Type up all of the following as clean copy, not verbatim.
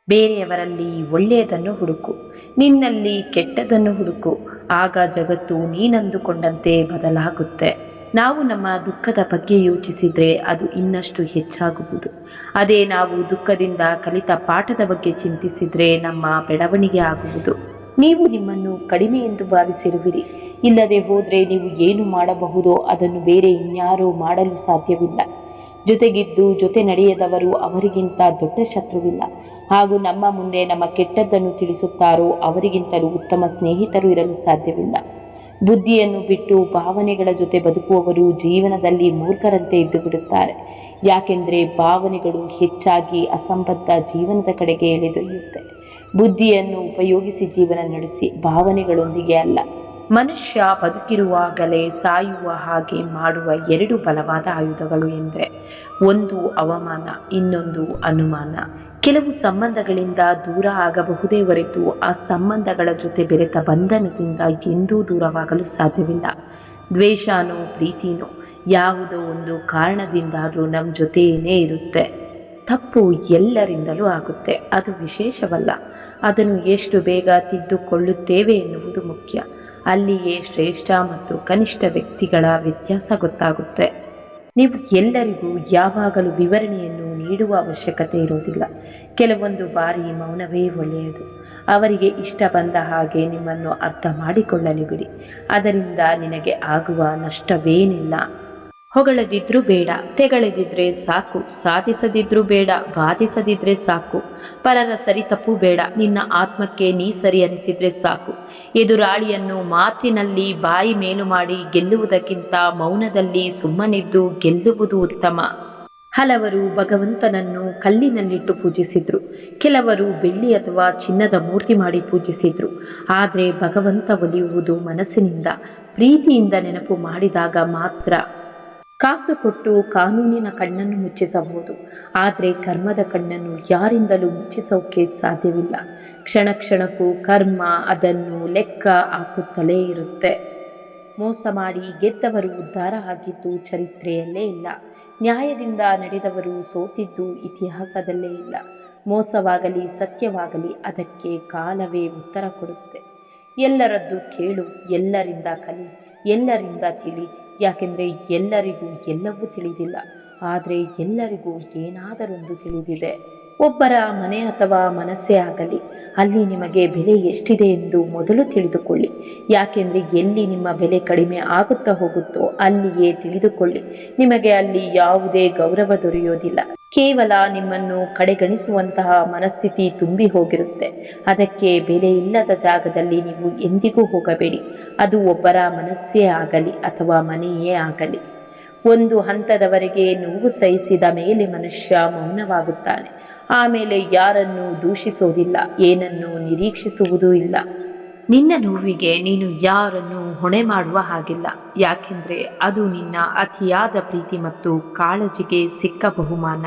ಬೇರೆಯವರಲ್ಲಿ ಒಳ್ಳೆಯದನ್ನು ಹುಡುಕು, ನಿನ್ನಲ್ಲಿ ಕೆಟ್ಟದನ್ನು ಹುಡುಕು. ಆಗ ಜಗತ್ತು ನೀನಂದುಕೊಂಡಂತೆ ಬದಲಾಗುತ್ತೆ. ನಾವು ನಮ್ಮ ದುಃಖದ ಬಗ್ಗೆ ಯೋಚಿಸಿದರೆ ಅದು ಇನ್ನಷ್ಟು ಹೆಚ್ಚಾಗುವುದು. ಅದೇ ನಾವು ದುಃಖದಿಂದ ಕಲಿತ ಪಾಠದ ಬಗ್ಗೆ ಚಿಂತಿಸಿದರೆ ನಮ್ಮ ಬೆಳವಣಿಗೆ ಆಗುವುದು. ನೀವು ನಿಮ್ಮನ್ನು ಕಡಿಮೆ ಎಂದು ಭಾವಿಸಿರುವಿರಿ. ಇಲ್ಲದೆ ಹೋದರೆ ನೀವು ಏನು ಮಾಡಬಹುದೋ ಅದನ್ನು ಬೇರೆ ಇನ್ಯಾರೂ ಮಾಡಲು ಸಾಧ್ಯವಿಲ್ಲ. ಜೊತೆಗಿದ್ದು ಜೊತೆ ನಡೆಯದವರು ಅವರಿಗಿಂತ ದೊಡ್ಡ ಶತ್ರುವಿಲ್ಲ. ಹಾಗೂ ನಮ್ಮ ಮುಂದೆ ನಮ್ಮ ಕೆಟ್ಟದ್ದನ್ನು ತಿಳಿಸುತ್ತಾರೋ ಅವರಿಗಿಂತಲೂ ಉತ್ತಮ ಸ್ನೇಹಿತರು ಇರಲು ಸಾಧ್ಯವಿಲ್ಲ. ಬುದ್ಧಿಯನ್ನು ಬಿಟ್ಟು ಭಾವನೆಗಳ ಜೊತೆ ಬದುಕುವವರು ಜೀವನದಲ್ಲಿ ಮೂರ್ಖರಂತೆ ಇದ್ದು ಬಿಡುತ್ತಾರೆ. ಯಾಕೆಂದರೆ ಭಾವನೆಗಳು ಹೆಚ್ಚಾಗಿ ಅಸಂಬದ್ಧ ಜೀವನದ ಕಡೆಗೆ ಎಳೆದೊಯ್ಯುತ್ತೆ. ಬುದ್ಧಿಯನ್ನು ಉಪಯೋಗಿಸಿ ಜೀವನ ನಡೆಸಿ, ಭಾವನೆಗಳೊಂದಿಗೆ ಅಲ್ಲ. ಮನುಷ್ಯ ಬದುಕಿರುವಾಗಲೇ ಸಾಯುವ ಹಾಗೆ ಮಾಡುವ ಎರಡು ಬಲವಾದ ಆಯುಧಗಳು ಎಂದರೆ ಒಂದು ಅವಮಾನ, ಇನ್ನೊಂದು ಅನುಮಾನ. ಕೆಲವು ಸಂಬಂಧಗಳಿಂದ ದೂರ ಆಗಬಹುದೇ ಹೊರತು ಆ ಸಂಬಂಧಗಳ ಜೊತೆ ಬೆರೆತ ಬಂಧನದಿಂದ ಎಂದೂ ದೂರವಾಗಲು ಸಾಧ್ಯವಿಲ್ಲ. ದ್ವೇಷನೋ ಪ್ರೀತಿನೋ ಯಾವುದೋ ಒಂದು ಕಾರಣದಿಂದಾದರೂ ನಮ್ಮ ಜೊತೆಯೇ ಇರುತ್ತೆ. ತಪ್ಪು ಎಲ್ಲರಿಂದಲೂ ಆಗುತ್ತೆ, ಅದು ವಿಶೇಷವಲ್ಲ. ಅದನ್ನು ಎಷ್ಟು ಬೇಗ ತಿದ್ದುಕೊಳ್ಳುತ್ತೇವೆ ಎನ್ನುವುದು ಮುಖ್ಯ. ಅಲ್ಲಿಯೇ ಶ್ರೇಷ್ಠ ಮತ್ತು ಕನಿಷ್ಠ ವ್ಯಕ್ತಿಗಳ ವ್ಯತ್ಯಾಸ ಗೊತ್ತಾಗುತ್ತೆ. ನೀವು ಎಲ್ಲರಿಗೂ ಯಾವಾಗಲೂ ವಿವರಣೆಯನ್ನು ನೀಡುವ ಅವಶ್ಯಕತೆ ಇರೋದಿಲ್ಲ. ಕೆಲವೊಂದು ಬಾರಿ ಮೌನವೇ ಒಳ್ಳೆಯದು. ಅವರಿಗೆ ಇಷ್ಟ ಬಂದ ಹಾಗೆ ನಿಮ್ಮನ್ನು ಅರ್ಥ ಮಾಡಿಕೊಳ್ಳಲಿ ಬಿಡಿ. ಅದರಿಂದ ನಿನಗೆ ಆಗುವ ನಷ್ಟವೇನಿಲ್ಲ. ಹೊಗಳದಿದ್ರೂ ಬೇಡ, ತೆಗಳೆದಿದ್ರೆ ಸಾಕು. ಸಾಧಿಸದಿದ್ರೂ ಬೇಡ, ಬಾಧಿಸದಿದ್ರೆ ಸಾಕು. ಪರರ ಸರಿ ತಪ್ಪು ಬೇಡ, ನಿನ್ನ ಆತ್ಮಕ್ಕೆ ನೀ ಸರಿ ಅನಿಸಿದ್ರೆ ಸಾಕು. ಎದುರಾಳಿಯನ್ನು ಮಾತಿನಲ್ಲಿ ಬಾಯಿ ಮೇಲು ಮಾಡಿ ಗೆಲ್ಲುವುದಕ್ಕಿಂತ ಮೌನದಲ್ಲಿ ಸುಮ್ಮನಿದ್ದು ಗೆಲ್ಲುವುದು ಉತ್ತಮ. ಹಲವರು ಭಗವಂತನನ್ನು ಕಲ್ಲಿನಲ್ಲಿಟ್ಟು ಪೂಜಿಸಿದ್ರು, ಕೆಲವರು ಬೆಳ್ಳಿ ಅಥವಾ ಚಿನ್ನದ ಮೂರ್ತಿ ಮಾಡಿ ಪೂಜಿಸಿದ್ರು. ಆದರೆ ಭಗವಂತ ಒಲಿಯುವುದು ಮನಸ್ಸಿನಿಂದ, ಪ್ರೀತಿಯಿಂದ ನೆನಪು ಮಾಡಿದಾಗ ಮಾತ್ರ. ಕಾಸು ಕೊಟ್ಟು ಕಾನೂನಿನ ಕಣ್ಣನ್ನು ಮುಚ್ಚಿಸಬಹುದು, ಆದರೆ ಕರ್ಮದ ಕಣ್ಣನ್ನು ಯಾರಿಂದಲೂ ಮುಚ್ಚಿಸೋಕೆ ಸಾಧ್ಯವಿಲ್ಲ. ಕ್ಷಣ ಕ್ಷಣಕ್ಕೂ ಕರ್ಮ ಅದನ್ನು ಲೆಕ್ಕ ಹಾಕುತ್ತಲೇ ಇರುತ್ತೆ. ಮೋಸ ಮಾಡಿ ಗೆದ್ದವರು ಉದ್ಧಾರ ಆಗಿದ್ದು ಚರಿತ್ರೆಯಲ್ಲೇ ಇಲ್ಲ. ನ್ಯಾಯದಿಂದ ನಡೆದವರು ಸೋತಿದ್ದು ಇತಿಹಾಸದಲ್ಲೇ ಇಲ್ಲ. ಮೋಸವಾಗಲಿ ಸತ್ಯವಾಗಲಿ ಅದಕ್ಕೆ ಕಾಲವೇ ಉತ್ತರ ಕೊಡುತ್ತೆ. ಎಲ್ಲರದ್ದು ಕೇಳು, ಎಲ್ಲರಿಂದ ಕಲಿ, ಎಲ್ಲರಿಂದ ತಿಳಿ. ಯಾಕೆಂದರೆ ಎಲ್ಲರಿಗೂ ಎಲ್ಲವೂ ತಿಳಿದಿಲ್ಲ, ಆದರೆ ಎಲ್ಲರಿಗೂ ಏನಾದರೊಂದು ತಿಳಿದಿದೆ. ಒಬ್ಬರ ಮನೆ ಅಥವಾ ಮನಸ್ಸೇ ಆಗಲಿ, ಅಲ್ಲಿ ನಿಮಗೆ ಬೆಲೆ ಎಷ್ಟಿದೆ ಎಂದು ಮೊದಲು ತಿಳಿದುಕೊಳ್ಳಿ. ಯಾಕೆಂದರೆ ಎಲ್ಲಿ ನಿಮ್ಮ ಬೆಲೆ ಕಡಿಮೆ ಆಗುತ್ತಾ ಹೋಗುತ್ತೋ ಅಲ್ಲಿಯೇ ತಿಳಿದುಕೊಳ್ಳಿ, ನಿಮಗೆ ಅಲ್ಲಿ ಯಾವುದೇ ಗೌರವ ದೊರೆಯೋದಿಲ್ಲ. ಕೇವಲ ನಿಮ್ಮನ್ನು ಕಡೆಗಣಿಸುವಂತಹ ಮನಸ್ಥಿತಿ ತುಂಬಿ ಹೋಗಿರುತ್ತೆ. ಅದಕ್ಕೆ ಬೆಲೆ ಇಲ್ಲದ ಜಾಗದಲ್ಲಿ ನೀವು ಎಂದಿಗೂ ಹೋಗಬೇಡಿ. ಅದು ಒಬ್ಬರ ಮನಸ್ಸೇ ಆಗಲಿ ಅಥವಾ ಮನೆಯೇ ಆಗಲಿ. ಒಂದು ಹಂತದವರೆಗೆ ನೋವು ಸಹಿಸಿದ ಮೇಲೆ ಮನುಷ್ಯ ಮೌನವಾಗುತ್ತಾನೆ. ಆಮೇಲೆ ಯಾರನ್ನು ದೂಷಿಸೋದಿಲ್ಲ, ಏನನ್ನು ನಿರೀಕ್ಷಿಸುವುದೂ ಇಲ್ಲ. ನಿನ್ನ ನೋವಿಗೆ ನೀನು ಯಾರನ್ನು ಹೊಣೆ ಮಾಡುವ ಹಾಗಿಲ್ಲ. ಯಾಕೆಂದರೆ ಅದು ನಿನ್ನ ಅತಿಯಾದ ಪ್ರೀತಿ ಮತ್ತು ಕಾಳಜಿಗೆ ಸಿಕ್ಕ ಬಹುಮಾನ.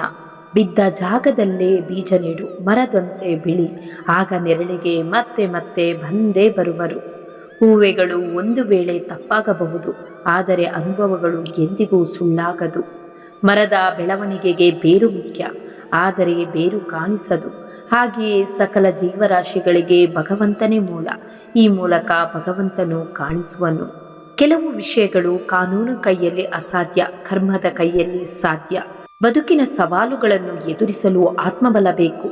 ಬಿದ್ದ ಜಾಗದಲ್ಲೇ ಬೀಜ ನೆಡು, ಮರದಂತೆ ಬೆಳಿ. ಆಗ ನೆರಳಿಗೆ ಮತ್ತೆ ಮತ್ತೆ ಬಂದೇ ಬರುವರು. ಹೂವೆಗಳು ಒಂದು ವೇಳೆ ತಪ್ಪಾಗಬಹುದು, ಆದರೆ ಅನುಭವಗಳು ಎಂದಿಗೂ ಸುಳ್ಳಾಗದು. ಮರದ ಬೆಳವಣಿಗೆಗೆ ಬೇರು ಮುಖ್ಯ, ಆದರೆ ಬೇರು ಕಾಣಿಸದು. ಹಾಗೆಯೇ ಸಕಲ ಜೀವರಾಶಿಗಳಿಗೆ ಭಗವಂತನೇ ಮೂಲ. ಈ ಮೂಲಕ ಭಗವಂತನು ಕಾಣಿಸುವನು. ಕೆಲವು ವಿಷಯಗಳು ಕಾನೂನು ಕೈಯಲ್ಲಿ ಅಸಾಧ್ಯ, ಕರ್ಮದ ಕೈಯಲ್ಲಿ ಸಾಧ್ಯ. ಬದುಕಿನ ಸವಾಲುಗಳನ್ನು ಎದುರಿಸಲು ಆತ್ಮಬಲ ಬೇಕು.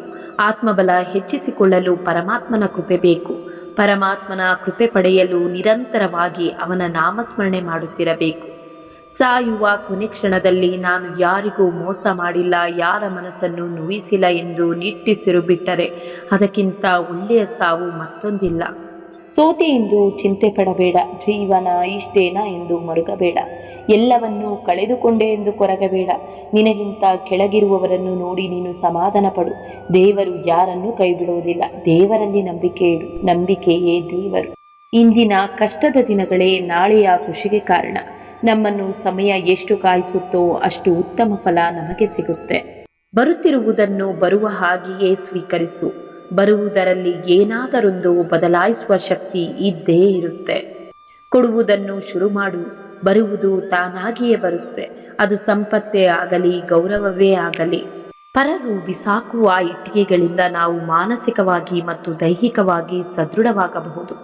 ಆತ್ಮಬಲ ಹೆಚ್ಚಿಸಿಕೊಳ್ಳಲು ಪರಮಾತ್ಮನ ಕೃಪೆ ಬೇಕು. ಪರಮಾತ್ಮನ ಕೃಪೆ ಪಡೆಯಲು ನಿರಂತರವಾಗಿ ಅವನ ನಾಮಸ್ಮರಣೆ ಮಾಡುತ್ತಿರಬೇಕು. ಸಾಯುವ ಕೊನೆ ಕ್ಷಣದಲ್ಲಿ ನಾನು ಯಾರಿಗೂ ಮೋಸ ಮಾಡಿಲ್ಲ, ಯಾರ ಮನಸ್ಸನ್ನು ನೋಯಿಸಿಲ್ಲ ಎಂದು ನಿಟ್ಟಿಸಿರು ಬಿಟ್ಟರೆ ಅದಕ್ಕಿಂತ ಒಳ್ಳೆಯ ಸಾವು ಮತ್ತೊಂದಿಲ್ಲ. ಸೋತೆ ಎಂದು ಚಿಂತೆ ಪಡಬೇಡ, ಜೀವನ ಇಷ್ಟೇನಾ ಎಂದು ಮರುಗಬೇಡ, ಎಲ್ಲವನ್ನೂ ಕಳೆದುಕೊಂಡೆ ಎಂದು ಕೊರಗಬೇಡ. ನಿನಗಿಂತ ಕೆಳಗಿರುವವರನ್ನು ನೋಡಿ ನೀನು ಸಮಾಧಾನ ಪಡು. ದೇವರು ಯಾರನ್ನೂ ಕೈ ಬಿಡುವುದಿಲ್ಲ. ದೇವರಲ್ಲಿ ನಂಬಿಕೆ ಇಡು, ನಂಬಿಕೆಯೇ ದೇವರು. ಇಂದಿನ ಕಷ್ಟದ ದಿನಗಳೇ ನಾಳೆಯ ಖುಷಿಗೆ ಕಾರಣ. ನಮ್ಮನ್ನು ಸಮಯ ಎಷ್ಟು ಕಾಯಿಸುತ್ತೋ ಅಷ್ಟು ಉತ್ತಮ ಫಲ ನಮಗೆ ಸಿಗುತ್ತೆ. ಬರುತ್ತಿರುವುದನ್ನು ಬರುವ ಹಾಗೆಯೇ ಸ್ವೀಕರಿಸು. ಬರುವುದರಲ್ಲಿ ಏನಾದರೊಂದು ಬದಲಾಯಿಸುವ ಶಕ್ತಿ ಇದ್ದೇ ಇರುತ್ತೆ. ಕೊಡುವುದನ್ನು ಶುರು ಮಾಡು, ಬರುವುದು ತಾನಾಗಿಯೇ ಬರುತ್ತೆ. ಅದು ಸಂಪತ್ತೇ ಆಗಲಿ, ಗೌರವವೇ ಆಗಲಿ. ಪರರು ಬಿಸಾಕುವ ಇಟ್ಟಿಗೆಗಳಿಂದ ನಾವು ಮಾನಸಿಕವಾಗಿ ಮತ್ತು ದೈಹಿಕವಾಗಿ ಸದೃಢವಾಗಬಹುದು.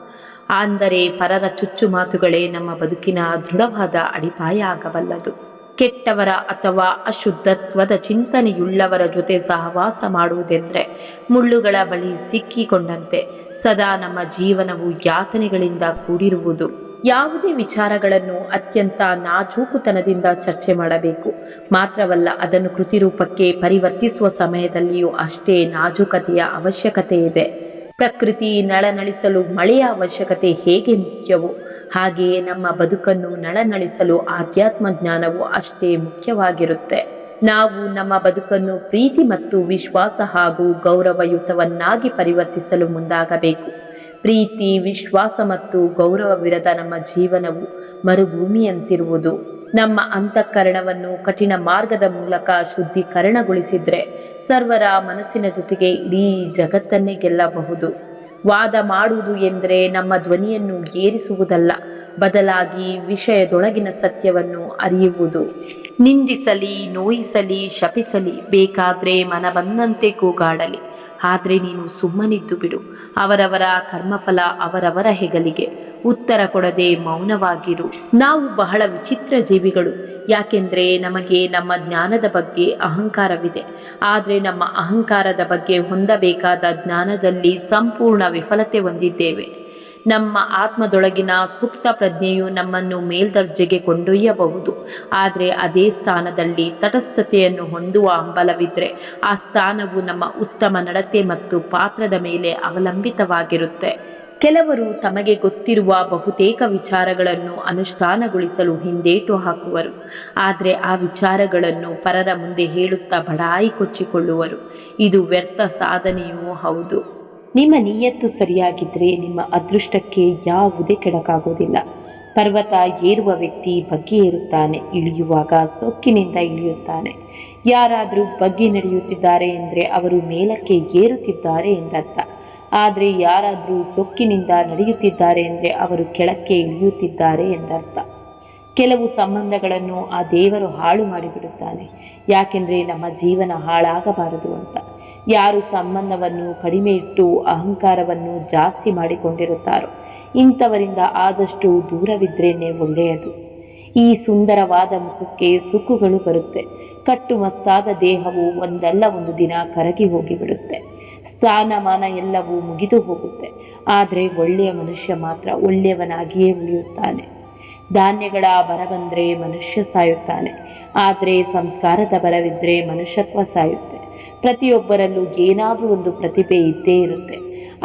ಅಂದರೆ ಪರರ ಚುಚ್ಚು ಮಾತುಗಳೇ ನಮ್ಮ ಬದುಕಿನ ದೃಢವಾದ ಅಡಿಪಾಯ ಆಗಬಲ್ಲದು. ಕೆಟ್ಟವರ ಅಥವಾ ಅಶುದ್ಧತ್ವದ ಚಿಂತನೆಯುಳ್ಳವರ ಜೊತೆ ಸಹವಾಸ ಮಾಡುವುದೆಂದರೆ ಮುಳ್ಳುಗಳ ಬಳಿ ಸಿಕ್ಕಿಕೊಂಡಂತೆ. ಸದಾ ನಮ್ಮ ಜೀವನವು ಯಾತನೆಗಳಿಂದ ಕೂಡಿರುವುದು. ಯಾವುದೇ ವಿಚಾರಗಳನ್ನು ಅತ್ಯಂತ ನಾಜೂಕುತನದಿಂದ ಚರ್ಚೆ ಮಾಡಬೇಕು. ಮಾತ್ರವಲ್ಲ, ಅದನ್ನು ಕೃತಿರೂಪಕ್ಕೆ ಪರಿವರ್ತಿಸುವ ಸಮಯದಲ್ಲಿಯೂ ಅಷ್ಟೇ ನಾಜೂಕತೆಯ ಅವಶ್ಯಕತೆ ಇದೆ. ಪ್ರಕೃತಿ ನಳನಳಿಸಲು ಮಳೆಯ ಅವಶ್ಯಕತೆ ಹೇಗೆ ಮುಖ್ಯವೋ ಹಾಗೆಯೇ ನಮ್ಮ ಬದುಕನ್ನು ನಳನಳಿಸಲು ಆಧ್ಯಾತ್ಮ ಜ್ಞಾನವು ಅಷ್ಟೇ ಮುಖ್ಯವಾಗಿರುತ್ತೆ. ನಾವು ನಮ್ಮ ಬದುಕನ್ನು ಪ್ರೀತಿ ಮತ್ತು ವಿಶ್ವಾಸ ಹಾಗೂ ಗೌರವಯುತವನ್ನಾಗಿ ಪರಿವರ್ತಿಸಲು ಮುಂದಾಗಬೇಕು. ಪ್ರೀತಿ, ವಿಶ್ವಾಸ ಮತ್ತು ಗೌರವವಿರದ ನಮ್ಮ ಜೀವನವು ಮರುಭೂಮಿಯಂತಿರುವುದು. ನಮ್ಮ ಅಂತಃಕರಣವನ್ನು ಕಠಿಣ ಮಾರ್ಗದ ಮೂಲಕ ಶುದ್ಧೀಕರಣಗೊಳಿಸಿದ್ರೆ ಸರ್ವರ ಮನಸ್ಸಿನ ಜೊತೆಗೆ ಇಡೀ ಜಗತ್ತನ್ನೇ ಗೆಲ್ಲಬಹುದು. ವಾದ ಮಾಡುವುದು ಎಂದರೆ ನಮ್ಮ ಧ್ವನಿಯನ್ನು ಏರಿಸುವುದಲ್ಲ, ಬದಲಾಗಿ ವಿಷಯದೊಳಗಿನ ಸತ್ಯವನ್ನು ಅರಿಯುವುದು. ನಿಂದಿಸಲಿ, ನೋಯಿಸಲಿ, ಶಪಿಸಲಿ, ಬೇಕಾದ್ರೆ ಮನ ಬಂದಂತೆ ಕೂಗಾಡಲಿ, ಆದರೆ ನೀನು ಸುಮ್ಮನಿದ್ದು ಬಿಡು. ಅವರವರ ಕರ್ಮಫಲ ಅವರವರ ಹೆಗಲಿಗೆ. ಉತ್ತರ ಕೊಡದೆ ಮೌನವಾಗಿರು. ನಾವು ಬಹಳ ವಿಚಿತ್ರ ಜೀವಿಗಳು. ಯಾಕೆಂದ್ರೆ ನಮಗೆ ನಮ್ಮ ಜ್ಞಾನದ ಬಗ್ಗೆ ಅಹಂಕಾರವಿದೆ. ಆದರೆ ನಮ್ಮ ಅಹಂಕಾರದ ಬಗ್ಗೆ ಹೊಂದಬೇಕಾದ ಜ್ಞಾನದಲ್ಲಿ ಸಂಪೂರ್ಣ ವಿಫಲತೆ ಹೊಂದಿದ್ದೇವೆ. ನಮ್ಮ ಆತ್ಮದೊಳಗಿನ ಸುಪ್ತ ಪ್ರಜ್ಞೆಯು ನಮ್ಮನ್ನು ಮೇಲ್ದರ್ಜೆಗೆ ಕೊಂಡೊಯ್ಯಬಹುದು. ಆದರೆ ಅದೇ ಸ್ಥಾನದಲ್ಲಿ ತಟಸ್ಥತೆಯನ್ನು ಹೊಂದುವ ಹಂಬಲವಿದ್ರೆ ಆ ಸ್ಥಾನವು ನಮ್ಮ ಉತ್ತಮ ನಡತೆ ಮತ್ತು ಪಾತ್ರದ ಮೇಲೆ ಅವಲಂಬಿತವಾಗಿರುತ್ತೆ. ಕೆಲವರು ತಮಗೆ ಗೊತ್ತಿರುವ ಬಹುತೇಕ ವಿಚಾರಗಳನ್ನು ಅನುಷ್ಠಾನಗೊಳಿಸಲು ಹಿಂದೇಟು ಹಾಕುವರು. ಆದರೆ ಆ ವಿಚಾರಗಳನ್ನು ಪರರ ಮುಂದೆ ಹೇಳುತ್ತಾ ಬಡಾಯಿ ಕೊಚ್ಚಿಕೊಳ್ಳುವರು. ಇದು ವ್ಯರ್ಥ ಸಾಧನೆಯೂ ಹೌದು. ನಿಮ್ಮ ನಿಯತ್ತು ಸರಿಯಾಗಿದ್ದರೆ ನಿಮ್ಮ ಅದೃಷ್ಟಕ್ಕೆ ಯಾವುದೇ ಕೆಡಕಾಗೋದಿಲ್ಲ. ಪರ್ವತ ಏರುವ ವ್ಯಕ್ತಿ ಬಗ್ಗಿ ಏರುತ್ತಾನೆ, ಇಳಿಯುವಾಗ ಸೊಕ್ಕಿನಿಂದ ಇಳಿಯುತ್ತಾನೆ. ಯಾರಾದರೂ ಬಗ್ಗಿ ನಡೆಯುತ್ತಿದ್ದಾರೆ ಎಂದರೆ ಅವರು ಮೇಲಕ್ಕೆ ಏರುತ್ತಿದ್ದಾರೆ ಎಂದರ್ಥ. ಆದರೆ ಯಾರಾದರೂ ಸೊಕ್ಕಿನಿಂದ ನಡೆಯುತ್ತಿದ್ದಾರೆ ಎಂದರೆ ಅವರು ಕೆಳಕ್ಕೆ ಇಳಿಯುತ್ತಿದ್ದಾರೆ ಎಂದರ್ಥ. ಕೆಲವು ಸಂಬಂಧಗಳನ್ನು ಆ ದೇವರು ಹಾಳು ಮಾಡಿಬಿಡುತ್ತಾನೆ. ಯಾಕೆಂದರೆ ನಮ್ಮ ಜೀವನ ಹಾಳಾಗಬಾರದು ಅಂತ. ಯಾರು ಸಂಬಂಧವನ್ನು ಕಡಿಮೆ ಇಟ್ಟು ಅಹಂಕಾರವನ್ನು ಜಾಸ್ತಿ ಮಾಡಿಕೊಂಡಿರುತ್ತಾರೋ ಇಂಥವರಿಂದ ಆದಷ್ಟು ದೂರವಿದ್ರೇನೆ ಒಳ್ಳೆಯದು. ಈ ಸುಂದರವಾದ ಮುಖಕ್ಕೆ ಸುಕ್ಕುಗಳು ಬರುತ್ತೆ. ಕಟ್ಟುಮಸ್ತಾದ ದೇಹವು ಒಂದಲ್ಲ ಒಂದು ದಿನ ಕರಗಿ ಹೋಗಿಬಿಡುತ್ತೆ. ಸ್ಥಾನಮಾನ ಎಲ್ಲವೂ ಮುಗಿದು ಹೋಗುತ್ತೆ. ಆದರೆ ಒಳ್ಳೆಯ ಮನುಷ್ಯ ಮಾತ್ರ ಒಳ್ಳೆಯವನಾಗಿಯೇ ಉಳಿಯುತ್ತಾನೆ. ಧಾನ್ಯಗಳ ಬರ ಬಂದರೆ ಮನುಷ್ಯ ಸಾಯುತ್ತಾನೆ, ಆದರೆ ಸಂಸ್ಕಾರದ ಬರವಿದ್ದರೆ ಮನುಷ್ಯತ್ವ ಸಾಯುತ್ತೆ. ಪ್ರತಿಯೊಬ್ಬರಲ್ಲೂ ಏನಾದರೂ ಒಂದು ಪ್ರತಿಭೆ ಇದ್ದೇ ಇರುತ್ತೆ.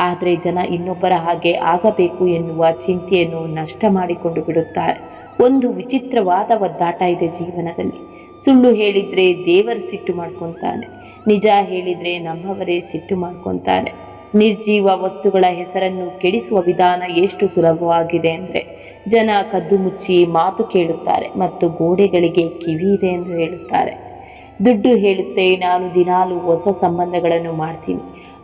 ಆದರೆ ಜನ ಇನ್ನೊಬ್ಬರ ಹಾಗೆ ಆಗಬೇಕು ಎನ್ನುವ ಚಿಂತೆಯನ್ನು ನಷ್ಟ ಮಾಡಿಕೊಂಡು ಬಿಡುತ್ತಾರೆ. ಒಂದು ವಿಚಿತ್ರವಾದ ಒದ್ದಾಟ ಇದೆ ಜೀವನದಲ್ಲಿ. ಸುಳ್ಳು ಹೇಳಿದರೆ ದೇವರು ಸಿಟ್ಟು ಮಾಡ್ಕೊತಾನೆ, ನಿಜ ಹೇಳಿದರೆ ನಮ್ಮವರೇ ಸಿಟ್ಟು ಮಾಡ್ಕೊತಾರೆ. ನಿರ್ಜೀವ ವಸ್ತುಗಳ ಹೆಸರನ್ನು ಕೆಡಿಸುವ ವಿಧಾನ ಎಷ್ಟು ಸುಲಭವಾಗಿದೆ ಅಂದರೆ ಜನ ಕದ್ದು ಮುಚ್ಚಿ ಮಾತು ಕೇಳುತ್ತಾರೆ ಮತ್ತು ಗೋಡೆಗಳಿಗೆ ಕಿವಿ ಇದೆ ಎಂದು ಹೇಳುತ್ತಾರೆ. ದುಡ್ಡು ಹೇಳುತ್ತೆ, ನಾನು ದಿನಾಲು ಹೊಸ ಸಂಬಂಧಗಳನ್ನು ಮಾಡ್ತೀನಿ,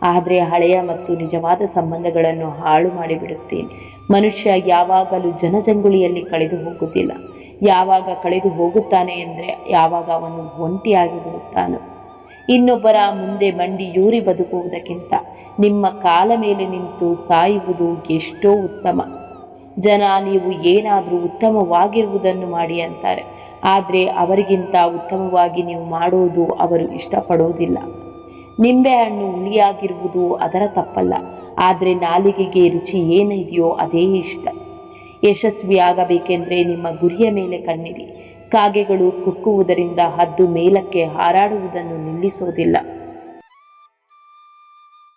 ಆದರೆ ಹಳೆಯ ಮತ್ತು ನಿಜವಾದ ಸಂಬಂಧಗಳನ್ನು ಹಾಳು ಮಾಡಿಬಿಡುತ್ತೇನೆ. ಮನುಷ್ಯ ಯಾವಾಗಲೂ ಜನಜಂಗುಳಿಯಲ್ಲಿ ಕಳೆದು ಹೋಗುವುದಿಲ್ಲ. ಯಾವಾಗ ಕಳೆದು ಹೋಗುತ್ತಾನೆ ಎಂದರೆ ಯಾವಾಗ ಅವನು ಒಂಟಿಯಾಗಿ ಬಿಡುತ್ತಾನೋ. ಇನ್ನೊಬ್ಬರ ಮುಂದೆ ಮಂಡಿಯೂರಿ ಬದುಕುವುದಕ್ಕಿಂತ ನಿಮ್ಮ ಕಾಲ ಮೇಲೆ ನಿಂತು ಸಾಯುವುದು ಎಷ್ಟೋ ಉತ್ತಮ. ಜನ ನೀವು ಏನಾದರೂ ಉತ್ತಮವಾಗಿರುವುದನ್ನು ಮಾಡಿ ಅಂತಾರೆ, ಆದರೆ ಅವರಿಗಿಂತ ಉತ್ತಮವಾಗಿ ನೀವು ಮಾಡುವುದು ಅವರು ಇಷ್ಟಪಡೋದಿಲ್ಲ. ನಿಂಬೆಹಣ್ಣು ಹುಳಿಯಾಗಿರುವುದು ಅದರ ತಪ್ಪಲ್ಲ, ಆದರೆ ನಾಲಿಗೆಗೆ ರುಚಿ ಏನಿದೆಯೋ ಅದೇ ಇಷ್ಟ. ಯಶಸ್ವಿಯಾಗಬೇಕೆಂದರೆ ನಿಮ್ಮ ಗುರಿಯ ಮೇಲೆ ಕಣ್ಣಿಡಿ. ಕಾಗೆಗಳು ಕುಕ್ಕುವುದರಿಂದ ಹದ್ದು ಮೇಲಕ್ಕೆ ಹಾರಾಡುವುದನ್ನು ನಿಲ್ಲಿಸೋದಿಲ್ಲ.